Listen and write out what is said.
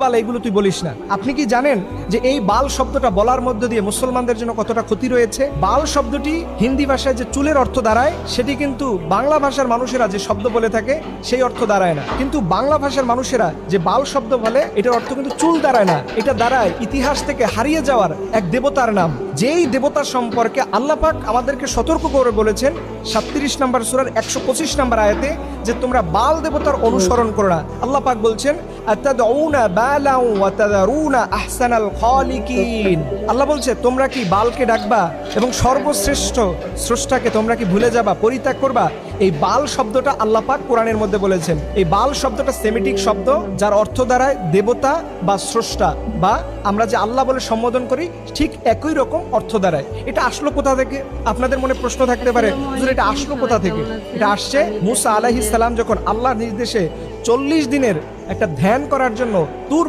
পাল এগুলো তুই বলিস না। আপনি কি জানেন যে এই বাল শব্দটা বলার মধ্য দিয়ে মুসলমানদের জন্য কতটা ক্ষতি রয়েছে? বাল শব্দটি হিন্দি ভাষায় যে চুলের অর্থ দাঁড়ায়, সেটি কিন্তু বাংলা ভাষার মানুষেরা যে শব্দ বলে থাকে সেই অর্থ দাঁড়ায় না। কিন্তু বাংলা ভাষার মানুষেরা যে বাল শব্দ বলে, এটার অর্থ কিন্তু চুল দাঁড়ায় না, এটা দাঁড়ায় ইতিহাস থেকে হারিয়ে যাওয়ার এক দেবতার নাম। যেই দেবতার সম্পর্কে আল্লাহ পাক আমাদেরকে সতর্ক করে বলেছেন 37 নম্বর সূরার 125 নম্বর আয়াতে, যে তোমরা বাল দেবতার অনুসরণ করো না। আল্লাহ পাক বলছেন আতাদউনা বালাউ ওয়া তাযারুনা আহসানাল খালিকিন। আল্লাহ বলছে তোমরা কি বালকে ডাকবা এবং সর্বশ্রেষ্ঠ স্রষ্টাকে তোমরা কি ভুলে যাবা, পরিত্যাগ করবা? এই বাল শব্দটা আল্লাহ পাক কোরআনের মধ্যে বলেছেন। এই বাল শব্দটা সেমিটিক শব্দ, যার অর্থ দাঁড়ায় দেবতা বা স্রষ্টা, বা আমরা যে আল্লাহ বলে সম্বোধন করি ঠিক একই রকম অর্থ দাঁড়ায়। এটা আসলো কোথা থেকে? আপনাদের মনে প্রশ্ন থাকতে পারে, হুজুর এটা আসলো কোথা থেকে? এটা আসছে মুসা আলাইহিস সালাম যখন আল্লাহর নির্দেশে 40 দিনের একটা ধ্যান করার জন্য তুর